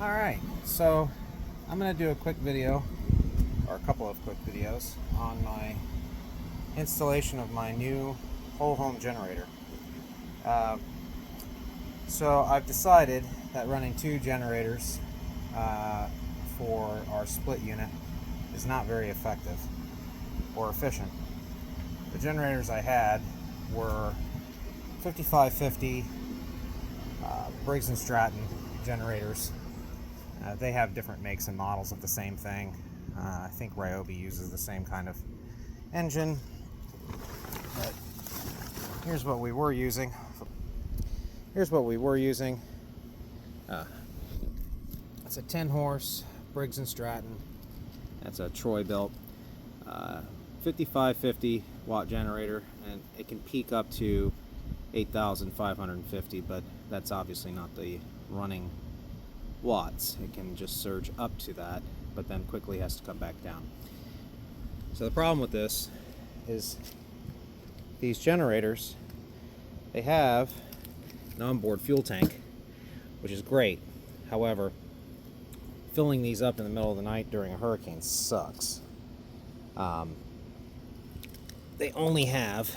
Alright, so I'm going to do a quick video, or a couple of quick videos, on my installation of my new whole home generator. So I've decided that running two generators for our split unit is not very effective or efficient. The generators I had were 5550 Briggs & Stratton generators. They have different makes and models of the same thing. I think Ryobi uses the same kind of engine. But here's what we were using. It's a 10 horse Briggs & Stratton. That's a Troy built 5550 watt generator, and it can peak up to 8,550, but that's obviously not the running watts. It can just surge up to that, but then quickly has to come back down. So the problem with this is these generators, they have an onboard fuel tank, which is great. However, filling these up in the middle of the night during a hurricane sucks. They only have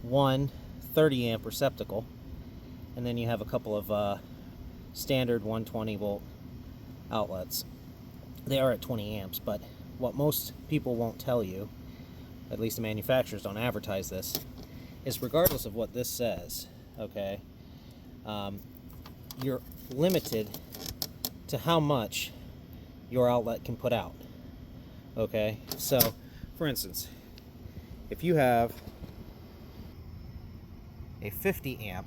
one 30 amp receptacle, and then you have a couple of standard 120 volt outlets. They are at 20 amps, but what most people won't tell you, at least the manufacturers don't advertise this, is regardless of what this says, okay, you're limited to how much your outlet can put out. Okay, so for instance, if you have a 50 amp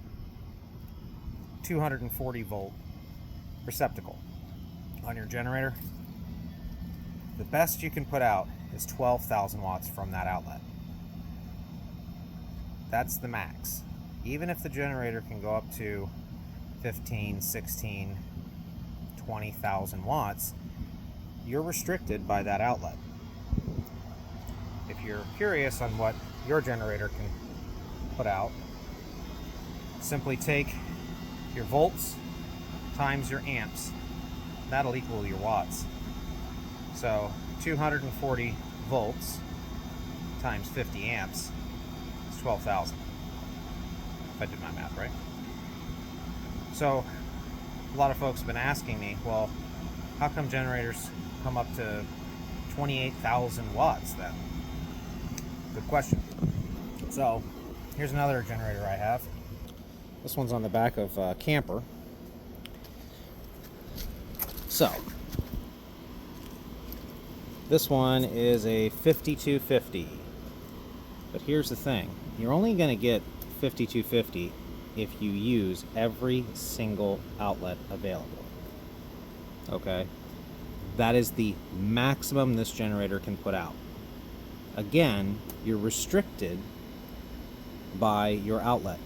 240 volt receptacle on your generator, the best you can put out is 12,000 watts from that outlet. That's the max. Even if the generator can go up to 15, 16, 20,000 watts, you're restricted by that outlet. If you're curious on what your generator can put out, simply take your volts times your amps. That'll equal your watts. So 240 volts times 50 amps is 12,000. If I did my math right. So a lot of folks have been asking me, well, how come generators come up to 28,000 watts then? Good question. So here's another generator I have. This one's on the back of a camper. So this one is a 5250. But here's the thing. You're only going to get 5250 if you use every single outlet available. Okay? That is the maximum this generator can put out. Again, you're restricted by your outlet.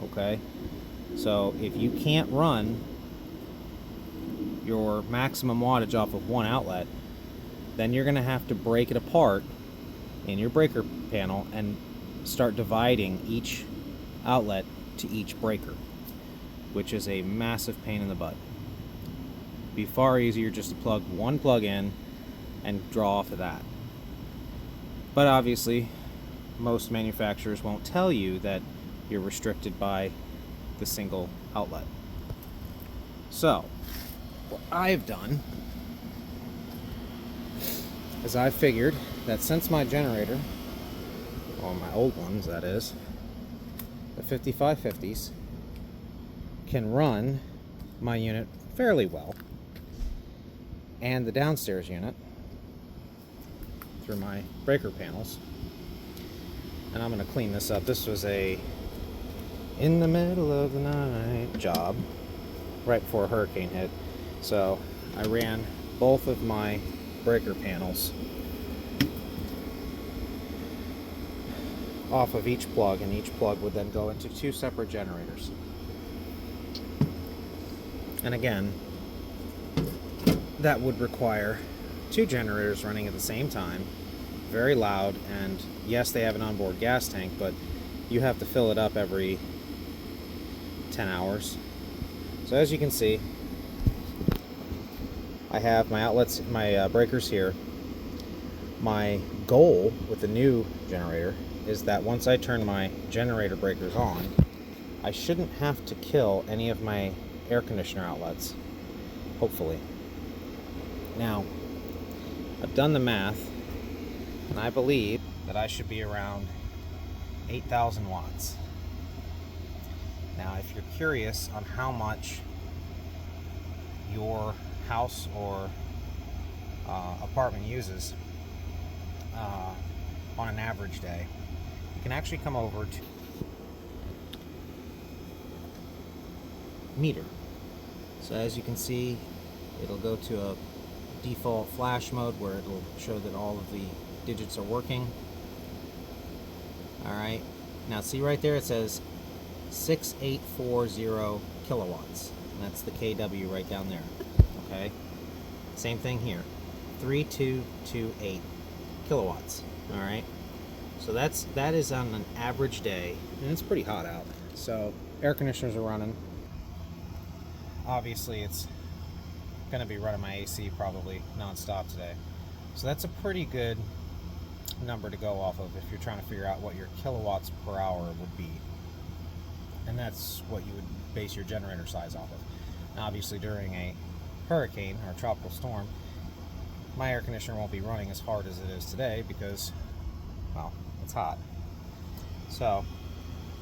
Okay? So if you can't run your maximum wattage off of one outlet, then you're going to have to break it apart in your breaker panel and start dividing each outlet to each breaker, which is a massive pain in the butt. It'd be far easier just to plug one plug in and draw off of that. But obviously, most manufacturers won't tell you that you're restricted by the single outlet. So, what I've done is I figured that since my generator, or my old ones that is, the 5550s, can run my unit fairly well, and the downstairs unit through my breaker panels, and I'm going to clean this up. This was a in the middle of the night job right before a hurricane hit, so I ran both of my breaker panels off of each plug, and each plug would then go into two separate generators. And again, that would require two generators running at the same time, very loud, and yes, they have an onboard gas tank, but you have to fill it up every 10 hours. So as you can see, I have my outlets, my breakers here. My goal with the new generator is that once I turn my generator breakers on, I shouldn't have to kill any of my air conditioner outlets, hopefully. Now, I've done the math, and I believe that I should be around 8,000 watts. Now, if you're curious on how much your house or apartment uses on an average day, you can actually come over to meter. So as you can see, it'll go to a default flash mode where it'll show that all of the digits are working. Alright, now see right there it says 6840 kilowatts, and that's the kW right down there. Okay, same thing here, 3228 kilowatts. Alright, so that is on an average day, and it's pretty hot out, so air conditioners are running. Obviously it's going to be running my AC probably non-stop today, so that's a pretty good number to go off of if you're trying to figure out what your kilowatts per hour would be, and that's what you would base your generator size off of. Now, obviously during a hurricane or tropical storm, my air conditioner won't be running as hard as it is today because, well, it's hot. So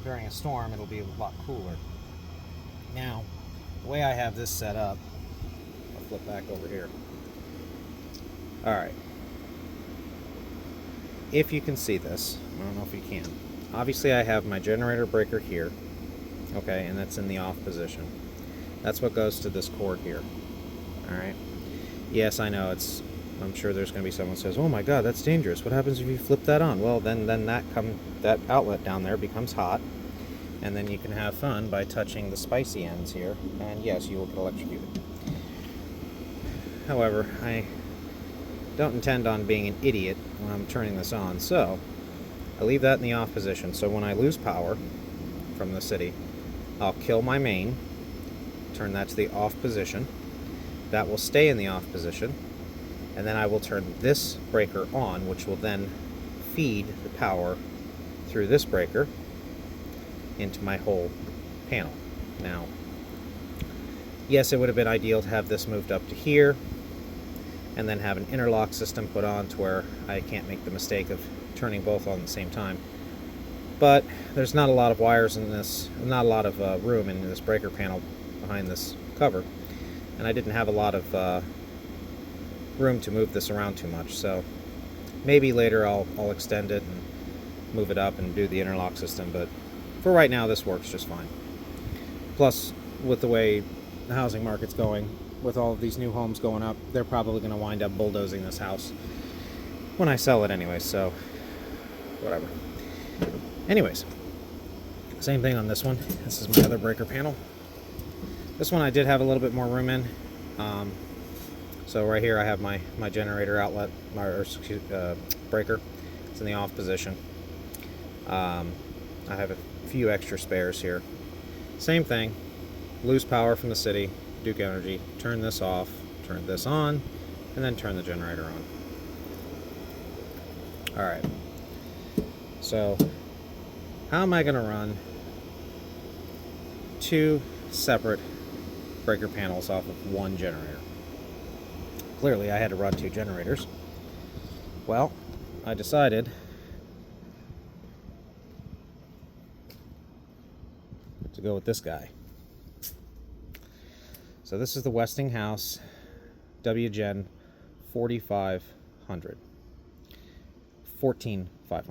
during a storm it'll be a lot cooler. Now, the way I have this set up, I'll flip back over here. Alright, if you can see this, I don't know if you can. Obviously I have my generator breaker here, okay, and that's in the off position. That's what goes to this cord here. Alright, yes, I know, I'm sure there's going to be someone who says, oh my god, that's dangerous, what happens if you flip that on? Well, then that outlet down there becomes hot, and then you can have fun by touching the spicy ends here, and yes, you will get electrocuted. However, I don't intend on being an idiot when I'm turning this on, so I leave that in the off position. So when I lose power from the city, I'll kill my main, turn that to the off position. That will stay in the off position, and then I will turn this breaker on, which will then feed the power through this breaker into my whole panel. Now, yes, it would have been ideal to have this moved up to here and then have an interlock system put on to where I can't make the mistake of turning both on at the same time. But there's not a lot of wires in this, not a lot of room in this breaker panel behind this cover, and I didn't have a lot of room to move this around too much, so maybe later I'll extend it and move it up and do the interlock system, but for right now this works just fine. Plus, with the way the housing market's going, with all of these new homes going up, they're probably going to wind up bulldozing this house when I sell it anyway, so whatever. Anyways, same thing on this one. This is my other breaker panel. This one I did have a little bit more room in. So right here I have my generator outlet, breaker. It's in the off position. I have a few extra spares here. Same thing, lose power from the city, Duke Energy, turn this off, turn this on, and then turn the generator on. Alright, so how am I going to run two separate breaker panels off of one generator? Clearly I had to run two generators. Well, I decided to go with this guy. So this is the Westinghouse Wgen 14500,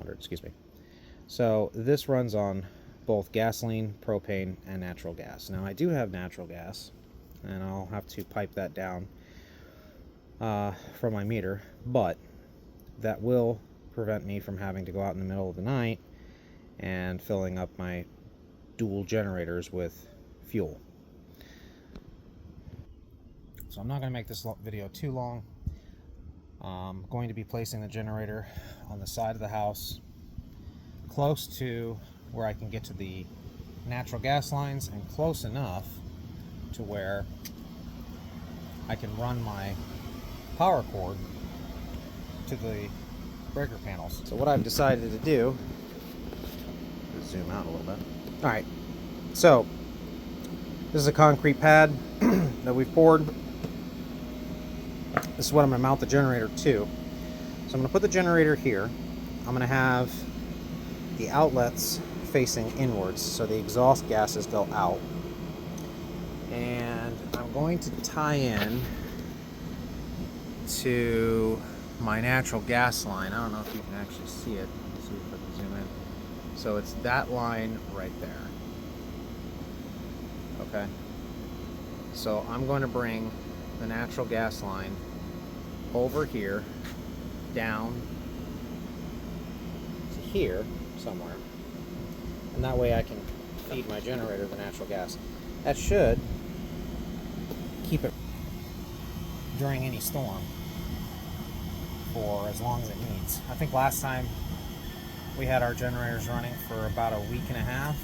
excuse me. So this runs on both gasoline, propane, and natural gas. Now I do have natural gas, and I'll have to pipe that down from my meter, but that will prevent me from having to go out in the middle of the night and filling up my dual generators with fuel. So I'm not going to make this video too long. I'm going to be placing the generator on the side of the house, close to where I can get to the natural gas lines, and close enough to where I can run my power cord to the breaker panels. So what I've decided to do, let's zoom out a little bit. All right, so this is a concrete pad that we've poured. This is what I'm going to mount the generator to. So I'm going to put the generator here. I'm going to have the outlets facing inwards, so the exhaust gases go out. And I'm going to tie in to my natural gas line. I don't know if you can actually see it. Let's see if I can zoom in. So it's that line right there. Okay. So I'm going to bring the natural gas line over here, down to here somewhere. And that way I can feed my generator the natural gas. That should keep it during any storm for as long as it needs. I think last time we had our generators running for about a week and a half.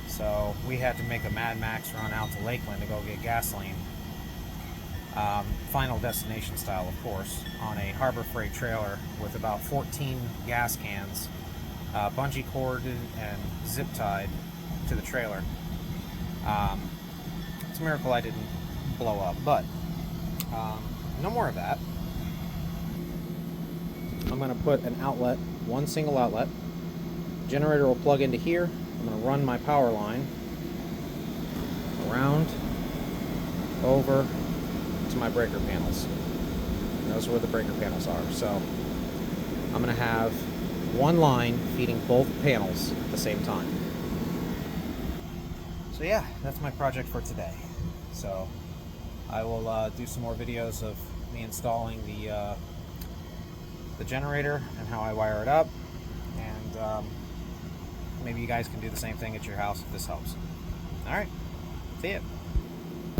So we had to make a Mad Max run out to Lakeland to go get gasoline. Final destination style, of course, on a Harbor Freight trailer with about 14 gas cans, bungee corded and zip tied to the trailer. It's a miracle I didn't blow up, but no more of that. I'm going to put an outlet, one single outlet. Generator will plug into here. I'm going to run my power line around, over to my breaker panels. And those are where the breaker panels are. So I'm going to have one line feeding both panels at the same time. So yeah, that's my project for today. So I will do some more videos of me installing the generator and how I wire it up, and maybe you guys can do the same thing at your house if this helps. All right, see ya.